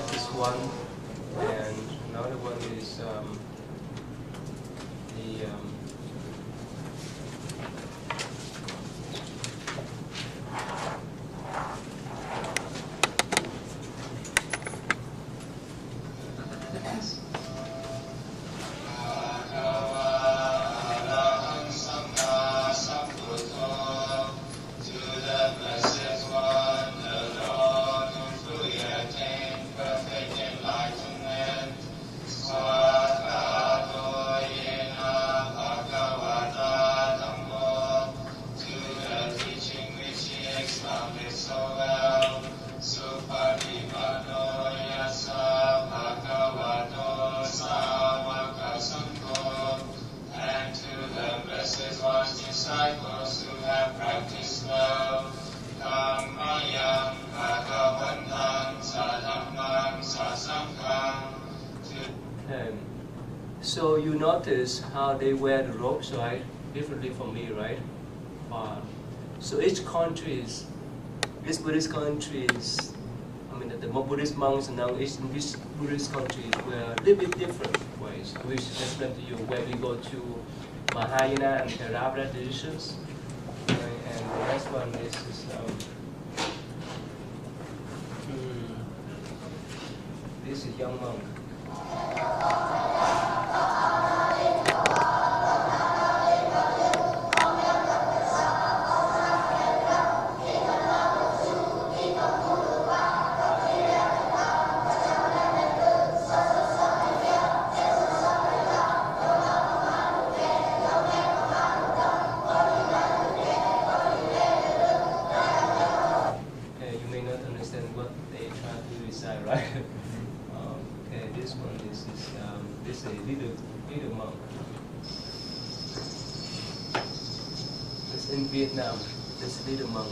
That is one, and another one is so you notice how they wear the robes, right? Differently from me, right? So each country is, this Buddhist country is, I mean, the Buddhist monks now in each Buddhist country wear a little bit different ways. I will explain to you when we go to Mahayana and Theravada traditions. And the next one is this is young monk. In Vietnam, this little monk.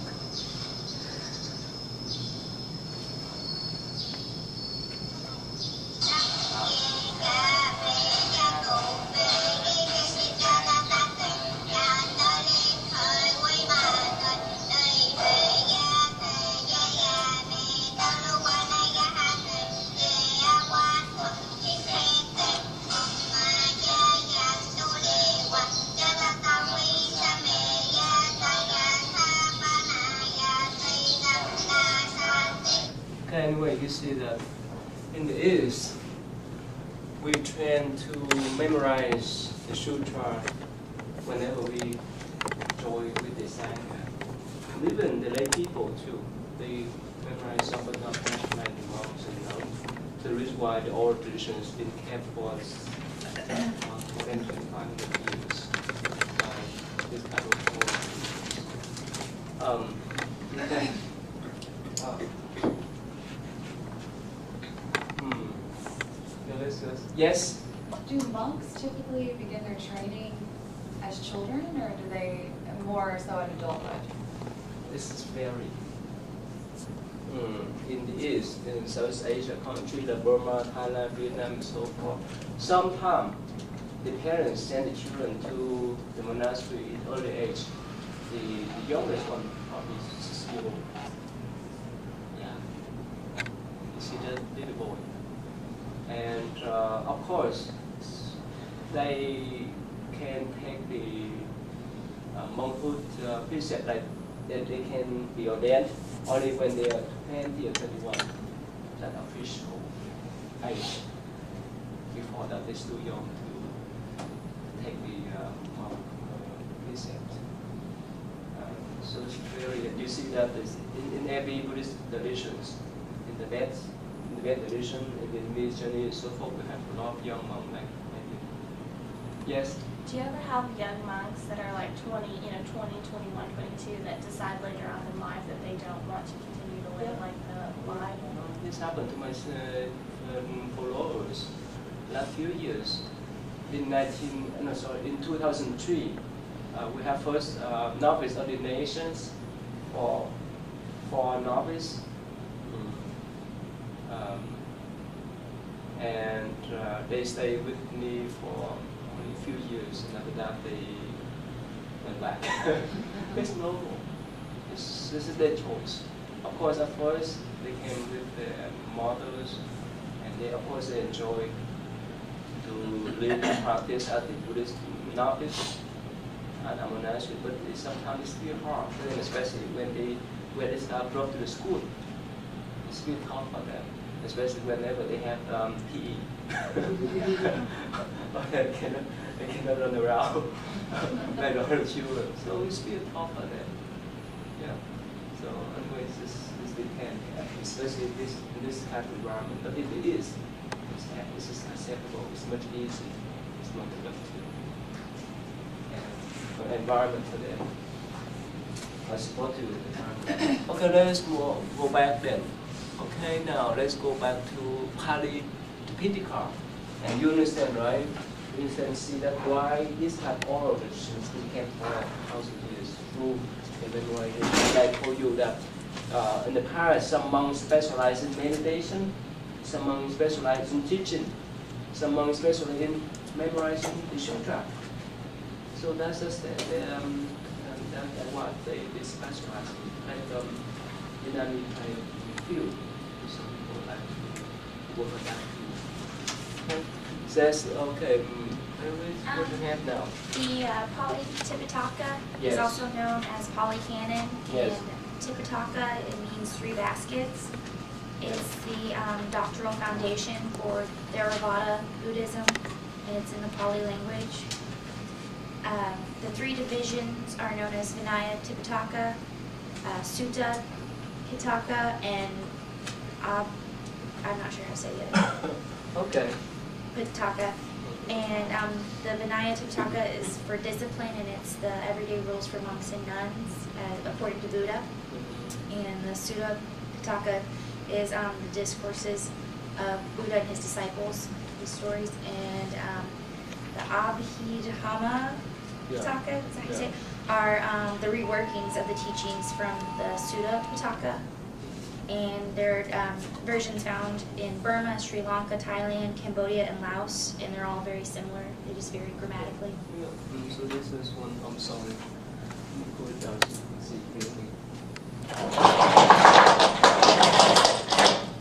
Anyway, you see that in the East, we tend to memorize the sutra whenever we join with the Sangha. Even the lay people too, they memorize some but not much like the monks and nuns. So the reason why the oral tradition has been kept for us more than 2,500 years by this type of Yes? Do monks typically begin their training as children, or do they more so at adulthood? This is very in the East, in South Asia countries like Burma, Thailand, Vietnam, and so forth. Sometimes the parents send the children to the monastery at early age. The youngest one probably is 6 years old. Yeah. You see that little boy. And of course, they can take the monkhood precept, like that they can be ordained only when they are 20 or 21. That official age. Before that, they're still young to take the monk precept. So it's very. You see that in every Buddhist traditions, in the West tradition, in the Buddhist journey, so forth, we have a lot of young monks like you. Yes? Do you ever have young monks that are like 20, 20, 21, 22 that decide later on in life that they don't want to continue to live like the life? This happened to my followers last few years. In 2003, we have first novice ordinations for novice. And they stayed with me for only a few years, and after that they went back. It's normal. This is their choice. Of course, at first they came with their mothers they of course they enjoy to live and practice as the Buddhist novice at a monastery, but sometimes it's still hard, and especially when they start brought to the school. It's still tough for them, especially whenever they have PE. Or they cannot run around like other children. So it's still tough for them. Yeah. So anyways, this depends, especially in this kind of environment. But if it is, it's just acceptable. It's much easier. It's more productive. And environment for them. I support you with the time. Okay, let's go back then. Okay, now let's go back to Pali Tripitaka. And you understand, right? You can see that why this type of oral traditions we can for 1,000 years through memorization. I told you that in the past, some monks specialize in meditation, some monks specialize in teaching, some monks specialize in memorizing the sutra. So that's just that's what they specialize in. Like Vietnamese kind of field. Some people like to work on that field. Says, okay, what do we have now? The Pali Tripitaka Yes. is also known as Pali Canon. Yes. And Tripitaka, it means 3 baskets. It's the doctrinal foundation for Theravada Buddhism, and it's in the Pali language. The 3 divisions are known as Vinaya Tripitaka, Sutta Pitaka, and I'm not sure how to say the other. Okay. Pitaka. And the Vinaya Tripitaka is for discipline, and it's the everyday rules for monks and nuns, according to Buddha. And the Sutta Pitaka is the discourses of Buddha and his disciples, his stories. And the Abhidhamma Pitaka, is that how you say it, are the reworkings of the teachings from the Sutta Pitaka. And there are versions found in Burma, Sri Lanka, Thailand, Cambodia, and Laos, and they're all very similar. They just vary grammatically. Yeah. So this is one. I'm sorry. Go it down so you can see clearly.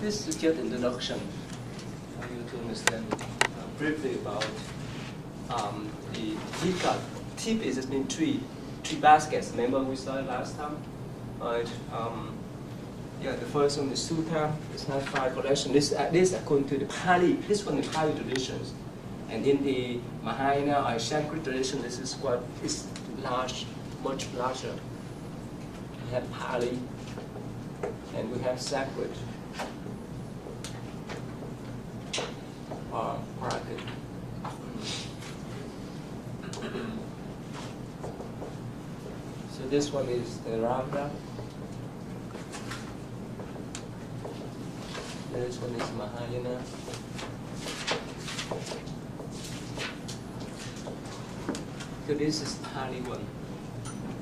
This is just introduction for you to understand briefly about the Tika. Tip is just mean three baskets. Remember we saw it last time, right? Yeah, the first one is Sutta. It's not 5 collection. This according to the Pali. This one is Pali traditions, and in the Mahayana or Sanskrit tradition, this is what is large, much larger. We have Pali, and we have Sanskrit. Bracket. So this one is the Ramda. This one is Mahayana. So this is Pali one.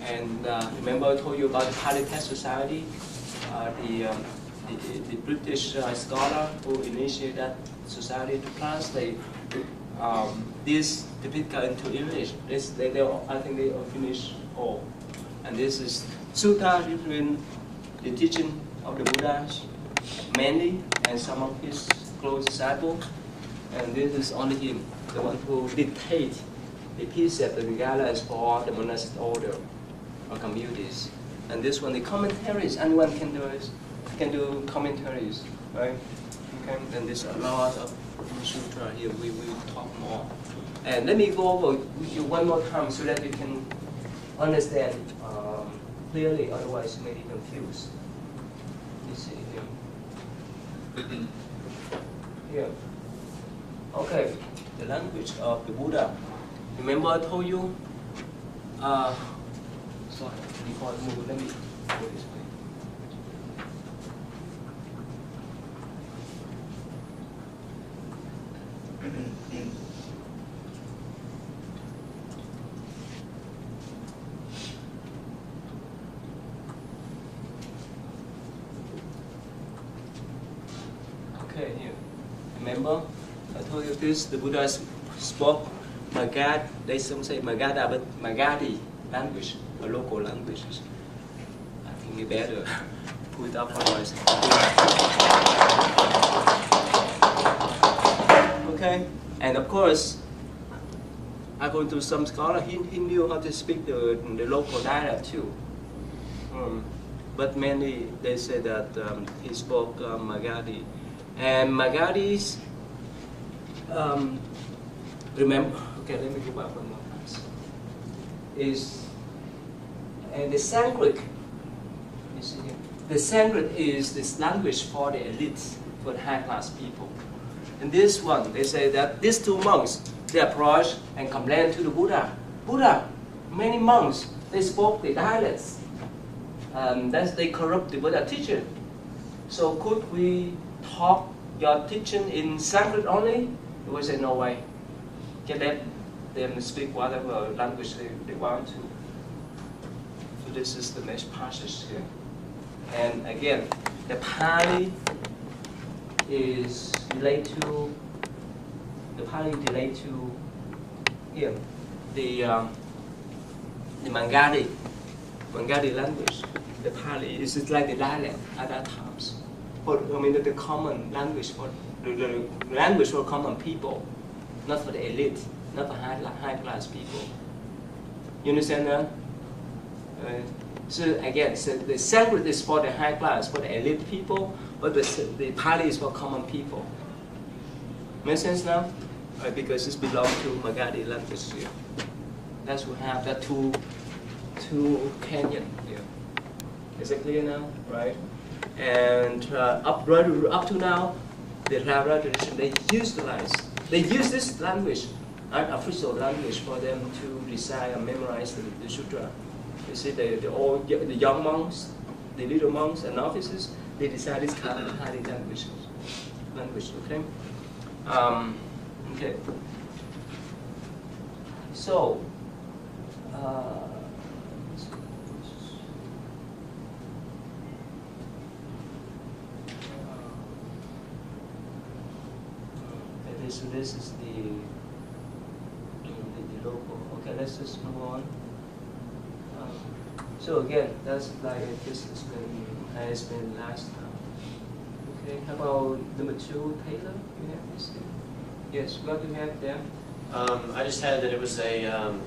And remember I told you about the Pali Test Society, the British scholar who initiated that society to translate this Tripitaka into English. I think they all finished all. And this is Sutta, between the teaching of the Buddha mainly, and some of his close disciples. And this is only him, the one who dictate the precept and the guidelines for the monastic order or communities. And this one, the commentaries, anyone can do commentaries, right? Okay, and there's a lot of sutra here. We will talk more. And let me go over with you one more time so that you can understand clearly. Otherwise, you may be confused. You see here. Here. Okay, the language of the Buddha. Remember I told you? Sorry, before I move, let me go this way. Okay, here. Remember, I told you this, the Buddha spoke Magadha, they some say Magadha, but Magadhi language, a local language. I think we better put it up otherwise. Okay, and of course, according to some scholar, he knew how to speak the local dialect too. But many, they say that he spoke Magadhi. And Magadhi's, remember, okay, let me go back one more time. And the Sanskrit, you see here, the Sanskrit is this language for the elites, for the high class people. And this one, they say that these two monks, they approach and complain to the Buddha. Buddha, many monks, they spoke the dialects. That they corrupt the Buddha teaching. So could we talk your teaching in Sanskrit only? He would say, no way. Can let them speak whatever language they want to. So this is the next passage here. And again, the Pali is related to here, the Magadhi language. The Pali is like the dialect at that times. But I mean the common language for the language for common people, not for the elite, not for high class people. You understand that? So again, so the Sanskrit is for the high class, for the elite people, but the Pali is for common people. Make sense now? Because it belongs to Magadhi language here. That's we have that two canyon here. Is it clear now? Right? And up to now, the Theravada tradition, they use this language, an official language, for them to recite and memorize the sutra. You see, the young monks, the little monks and novices, they recite this kind of Pali language. Okay. Okay. So. So this is the local. Okay, let's just move on. So again, that's like this has been last time. Okay, how about number 2, Taylor? You have this here? Yes, what do you have there? I just had that it was a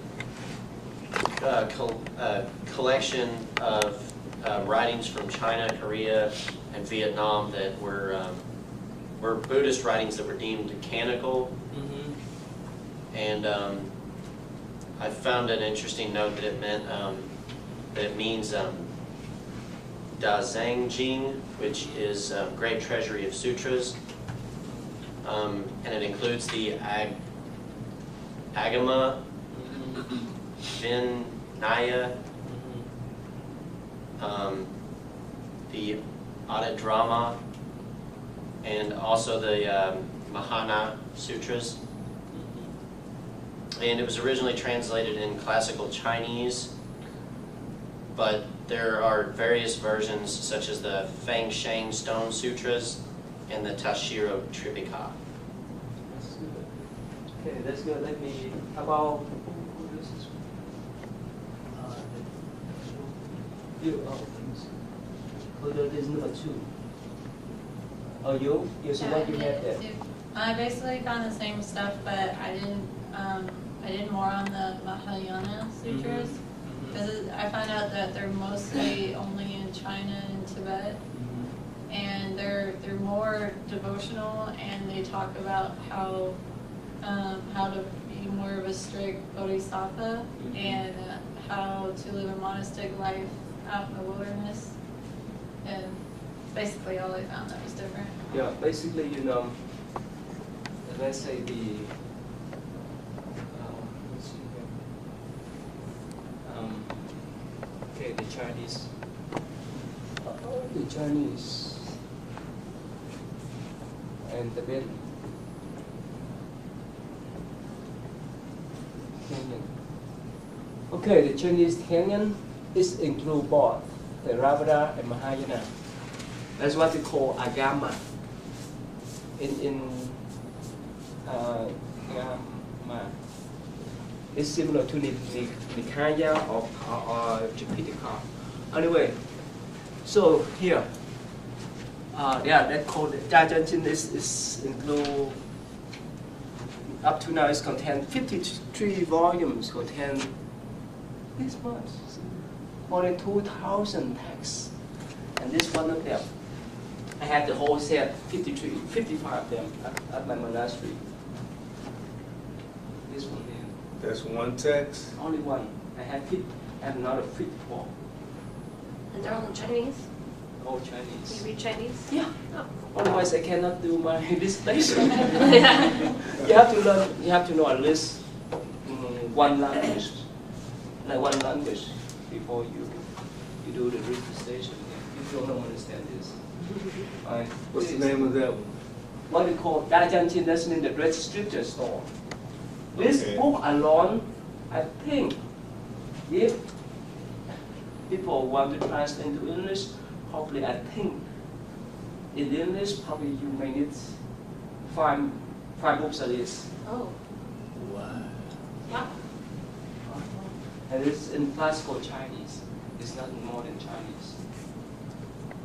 collection of writings from China, Korea, and Vietnam that were Buddhist writings that were deemed canonical. Mm-hmm. And I found an interesting note that it meant that it means Da Zhang Jing, which is great treasury of sutras, and it includes the Agama, Vinaya, the Adadrama, and also the Mahana Sutras. And it was originally translated in classical Chinese, but there are various versions such as the Fang Shang Stone Sutras and the Tashiro Tripitaka. That's good. Okay, that's good. Let me, how about, this is, you, this is number 2. Oh, you? You see what you have there? I basically found the same stuff, but I did more on the Mahayana sutras, because I found out that they're mostly only in China and Tibet, and they're more devotional, and they talk about how to be more of a strict bodhisattva, and how to live a monastic life out in the wilderness, and basically all I found that was different. Yeah, basically, you know, let's say the, let's see here. Okay, the Chinese, and the Tibetan, Kenyan. Okay, the Chinese Kenyan is include both the Theravada and Mahayana. That's what they call Agama. It's similar to Nikaya or Tripitaka. Anyway, so here, yeah, that called Jia Zhen Jin is include up to now it's contain 53 volumes, contain this much, more than 2,000 texts. And this one of them, I had the whole set, 55 of them at my monastery. This one here. That's one text? Only one. I have another 54. And they're all in Chinese? All Chinese. You read Chinese? Yeah. Oh. Otherwise, I cannot do my dissertation. Yeah. You have to learn. You have to know at least one language, like one language, before you do the dissertation. If you don't understand this, right? What's the name of that one? What we call Dajianqin, that's mean the Red Scripture Store. This Okay. book alone, I think, if people want to translate into English, probably I think in English probably you may need five books at least. Oh, Wow. wow. And it's in classical Chinese. It's not in modern Chinese.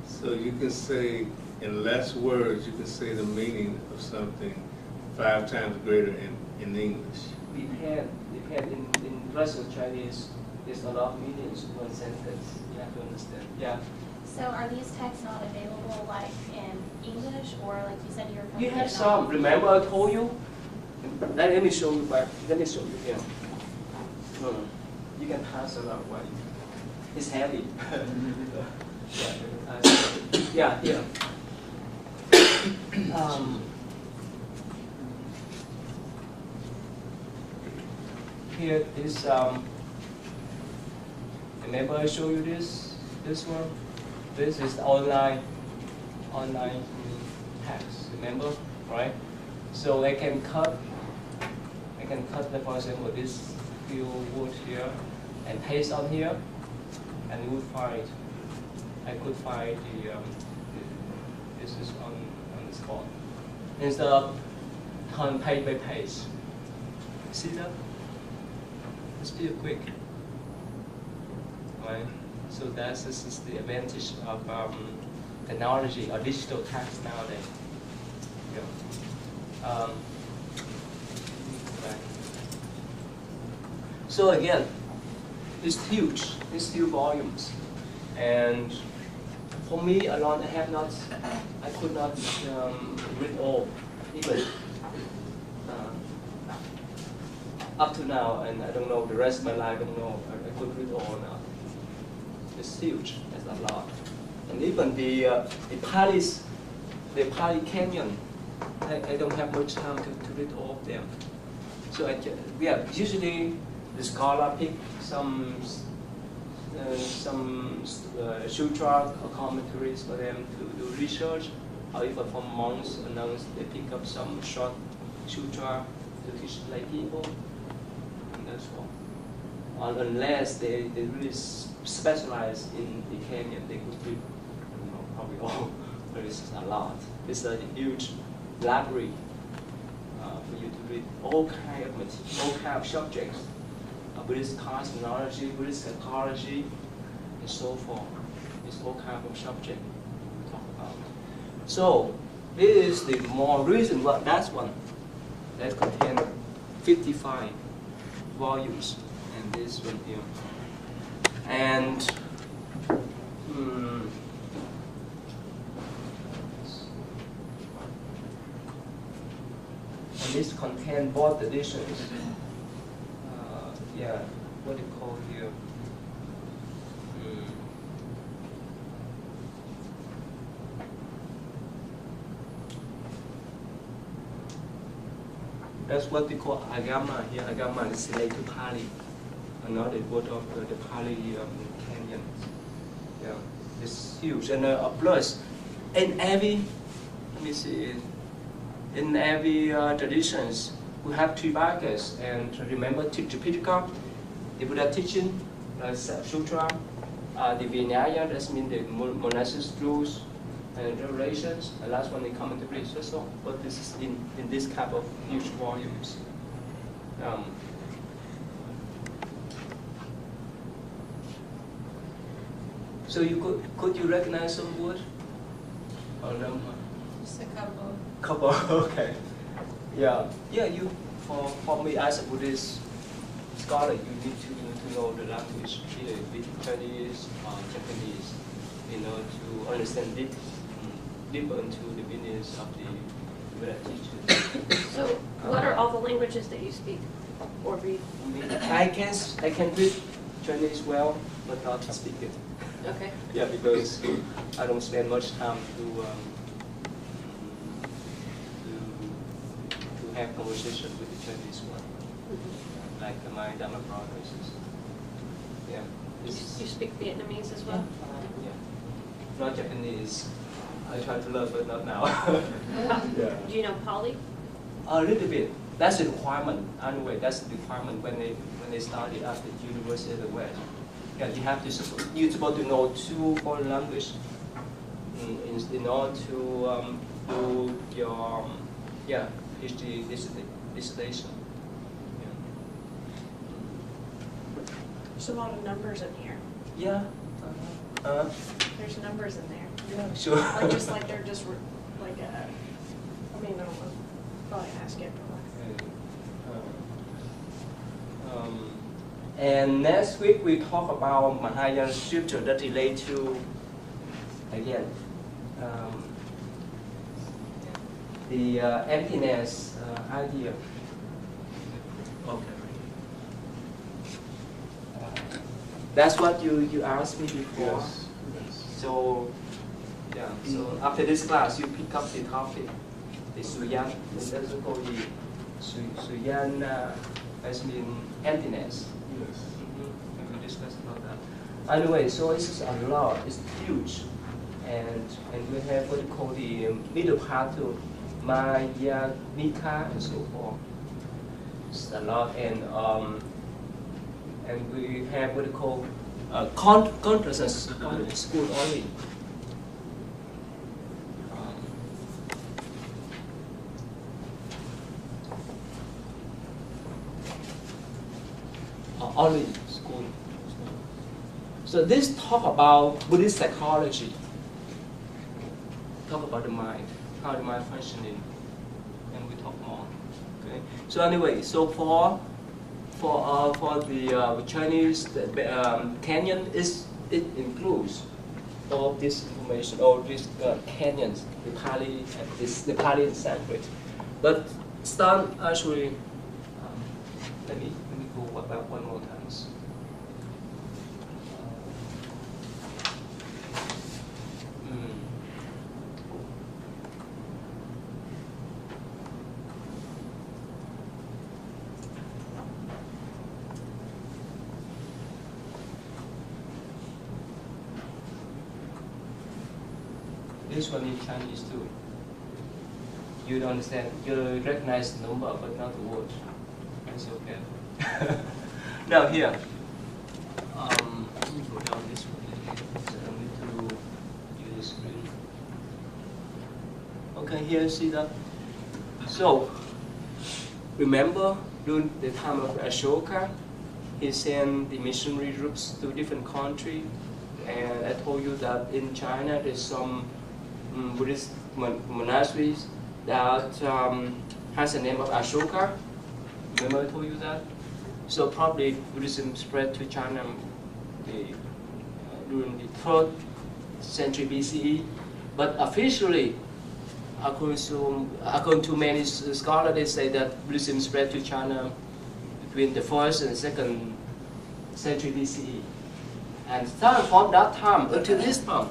So you can say, in less words, you can say the meaning of something 5 times greater in English. Depend in classical Chinese, there's a lot of meanings in one sentence. You have to understand. Yeah. So are these texts not available like in English or like you said you're from You have Vietnam? some. Remember I told you? Let me show you back. Let me show you here. You can pass around one. It's heavy. Yeah, here. Here is remember I show you this one? This is online text, remember? Right? So I can cut for example this few words here and paste on here, and you would find I could find this is on the spot. Instead of turn page by page. See that? It's pretty quick. Right? So this is the advantage of technology or digital text nowadays. Yeah. Right. So again, it's huge. It's few volumes, and for me alone, I could not read all, even up to now, and I don't know the rest of my life. I don't know I could read all now. It's huge. It's a lot, and even the Pali Canyon, I don't have much time to read all of them. So usually the scholar pick some sutra or commentaries for them to do research, or even from monks and nuns they pick up some short sutra to teach lay people, and that's all. Unless they really specialize in the canyon, they could read probably all, but it's a lot. It's a huge library for you to read all kind of material, all kind of subjects. Buddhist cosmology, Buddhist psychology, and so forth. It's all kind of subject we talk about. So this is the more recent one. That's one that contains 55 volumes, and this one here. And this contains both editions. Yeah, what do you call here? That's what we call agama here. Agama is related to Pali, another word of the Pali canyon. Yeah, it's huge. And plus, in every, let me see, in every traditions, we have Tripitakas, and remember Tripitaka, the Buddha teaching, Sutra, the Vinaya, that means the monastic rules and regulations, the last one the commentaries, that's all. But this is in this type of huge volumes. So you could you recognize some word? Or no? Just a couple. Couple, okay. Yeah, yeah. For me as a Buddhist scholar, you need to know the language, either Chinese or Japanese, to understand deeper into the meanings of the Buddha teachings. So what are all the languages that you speak or read? I can read Chinese well, but not speak it. Okay. Yeah, because I don't spend much time to have conversation with the Chinese one, like my Dharma brothers. Yeah. You speak Vietnamese as well? Yeah. Not Japanese. I try to learn, but not now. Yeah. Do you know Pali? A little bit. That's the requirement. Anyway, that's the requirement when they study at the University of the West. Yeah, you're supposed to know 2 foreign languages in order to do your PhD dissertation. There's a lot of numbers in here. Yeah. There's numbers in there. Yeah. Sure. Like they're just like I mean, I don't know. Probably ask it. And next week we talk about Mahayana scripture that relate to, again, the emptiness idea. Okay. That's what you asked me before. Yes. So, yeah. So after this class, you pick up the topic, the Suyan. It doesn't call the Suyan as mean emptiness. Yes. And we discussed about that. Anyway, so it's a lot. It's huge, and we have what we call the middle part to Maya Nika and so forth. It's a lot, and we have what we call consciousness school only. Only school. So this talk about Buddhist psychology. Talk about the mind, how the mind functioning, and we talk more. Okay. So anyway, so for the Chinese canyon it includes all this information, all these canyons, the Pali and Sanskrit. But start actually. Let me go back one more time. This one in Chinese too. You don't understand. You recognize the number, but not the word. That's okay. Now here, let me go down this one. So I need to use the screen. Okay, here, see that? So, remember during the time of Ashoka, he sent the missionary groups to different countries, and I told you that in China there's some Buddhist monasteries that has the name of Ashoka. Remember I told you that? So probably Buddhism spread to China during the 3rd century BCE, but officially, according to many scholars, they say that Buddhism spread to China between the 1st and 2nd century BCE. And starting from that time until this time,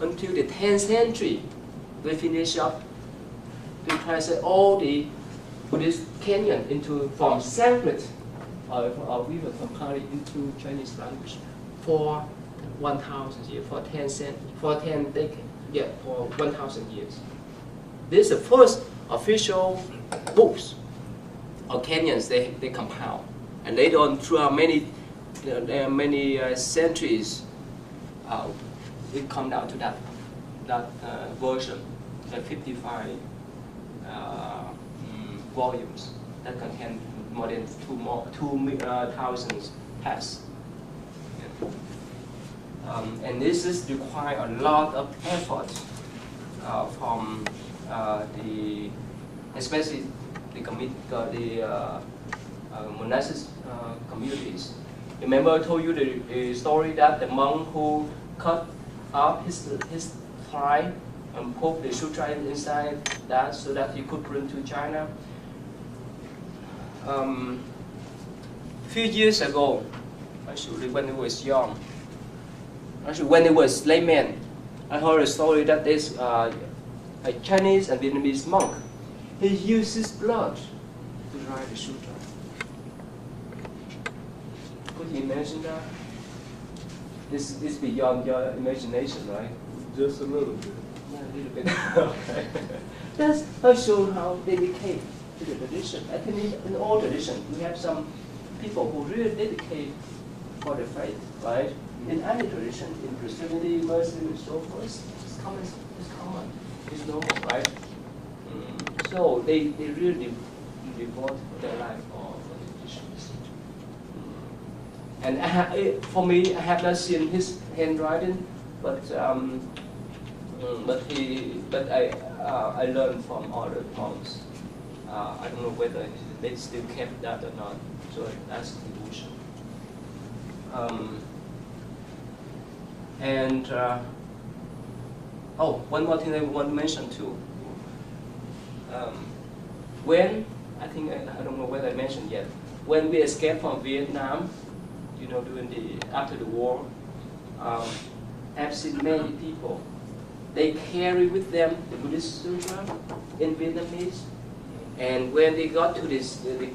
until the 10th century, we finish up to translate all the Buddhist canyon from Sanskrit, or even from Pali into Chinese language for 1,000 years, for 10 decades, yeah, for 1,000 years. This is the first official books or canyons they compile, and later on throughout many centuries, it come down to that version, the 55 volumes that contain more than 2,000 texts. And this is require a lot of effort from especially monastic communities. Remember I told you the story that the monk who cut off his thigh and put the sutra inside that so that he could bring to China. Few years ago, actually when he was young, actually when he was layman, I heard a story that there's a Chinese and Vietnamese monk. He uses blood to write the sutra. Could you imagine that? This is beyond your imagination, right? Just a little bit. Yeah, a little bit. Okay. That's shows how dedicate to the tradition. I think in all traditions, we have some people who really dedicate for the faith, right? In any tradition, in Christianity, Muslim, and so forth, it's common, it's normal, right? So they really devote their life for the traditions. And for me, I have not seen his handwriting, but I learned from other monks. I don't know whether they still kept that or not. So that's the devotion. One more thing I want to mention too. When I think I don't know whether I mentioned yet. When we escaped from Vietnam, you know, after the war, I've seen many people. They carry with them the Buddhist sutra in Vietnamese, and when they got to the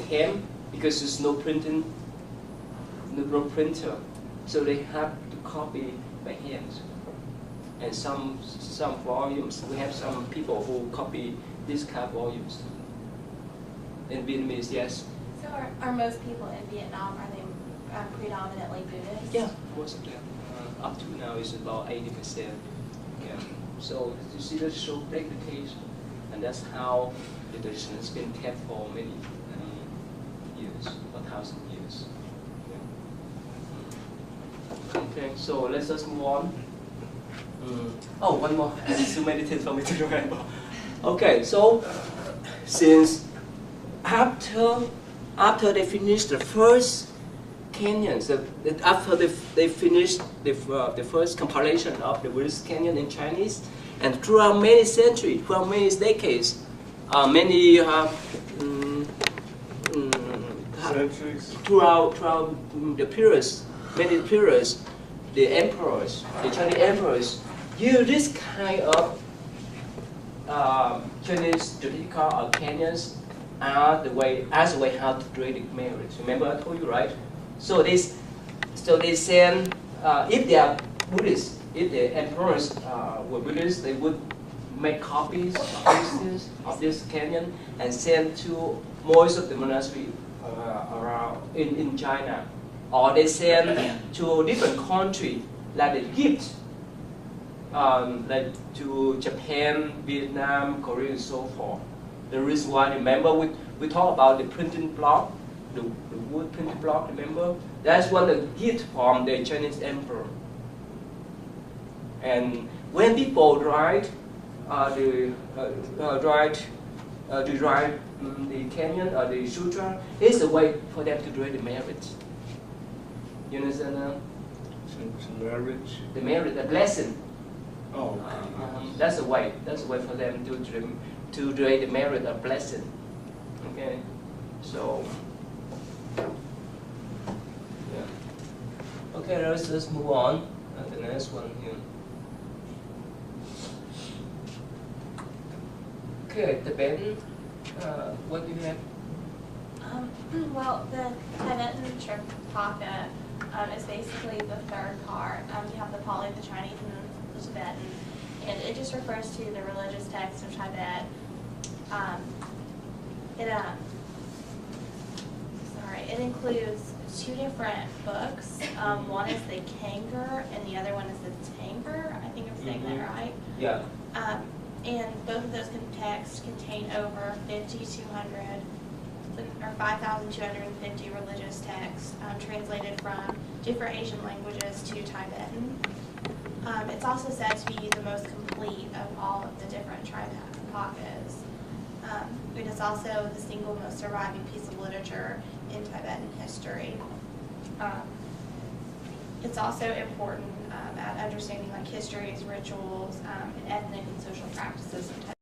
camp, because there's no printer, so they have to copy by hand. And some volumes, we have some people who copy these kind of volumes. In Vietnamese, yes. So are most people in Vietnam, are they predominantly Buddhist? Yeah, most of them. Up to now is about 80%. Yeah. So you see, that shows dedication, and that's how the tradition has been kept for many years, 1,000 years. Yeah. Okay, so let's just move on. One more. It's too many things for me to remember. Okay, so since after they finished the first canyons, after they finished the first compilation of the Buddhist canyon in Chinese, and throughout many centuries, throughout many decades, many Centuries. throughout the periods, many periods, the emperors, the Chinese emperors, use this kind of Chinese Tripitaka or canyons as the way how to create marriage. Remember I told you, right? So they send, if they are Buddhists, if the emperors were Buddhists, they would make copies of this canyon and send to most of the monastery around in China, or they send to different countries, like they gift, like to Japan, Vietnam, Korea, and so forth. The reason why, remember, we talked about the printing block, the wood printing block, remember? That's one of the gift from the Chinese emperor. And when people write the canyon or the sutra, it's a way for them to create the marriage. You understand now? Marriage. The marriage, the blessing. Oh. That's a way. That's a way for them to create the marriage, a blessing. Okay. So. Yeah. Okay, let's move on. The next one here. Okay, the Tibetan. What do you have? Well, the Tibetan Tripitaka is basically the third part. You have the Pali, the Chinese, and the Tibetan, and it just refers to the religious text of Tibet. It includes two different books. One is the Kangar, and the other one is the Tangar. I think I'm saying that right. Yeah. And both of those texts contain over 5,250 religious texts translated from different Asian languages to Tibetan. It's also said to be the most complete of all of the different Tripitakas. It it's also the single most surviving piece of literature in Tibetan history. It's also important at understanding like histories, rituals, and ethnic and social practices in Tibet.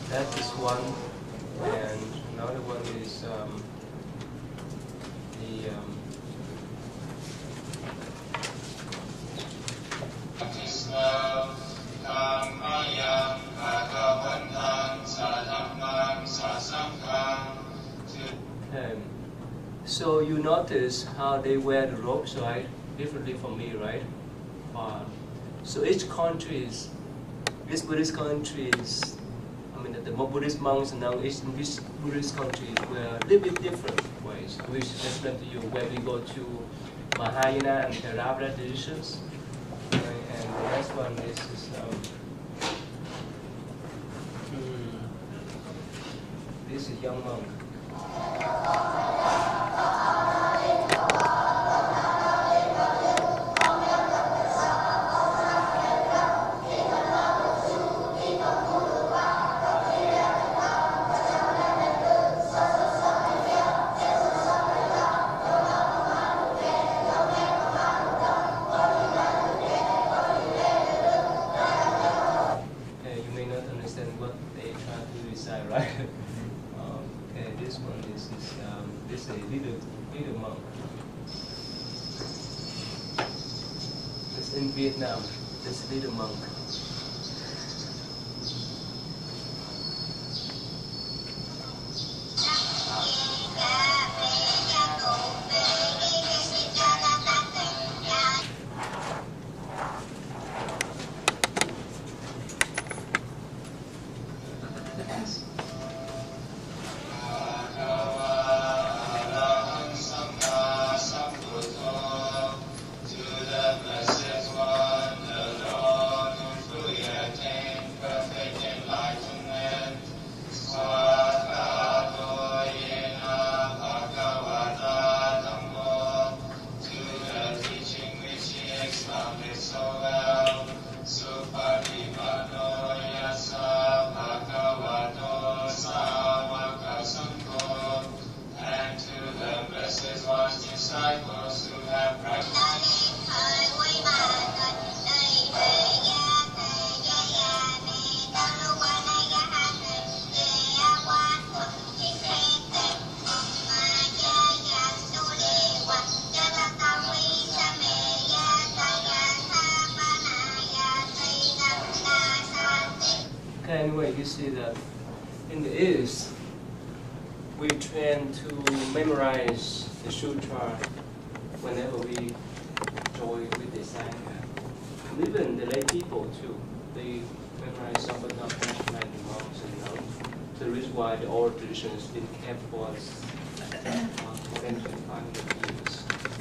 That is one, and another one is okay. So you notice how they wear the robes, right? Differently from me, right? So each country is, this Buddhist country is, the Buddhist monks and now each Buddhist countries were a little bit different ways. We should explain to you when we go to Mahayana and Theravada traditions. And the next one is this is young monk. Right? Okay, this one is this a little monk. It's in Vietnam. This little monk. Anyway, you see that in the East, we tend to memorize the sutra whenever we join with the Sangha. And even the lay people too, they memorize some but not much like the monks and nuns. The reason why the oral tradition has been kept for more than 2500 years.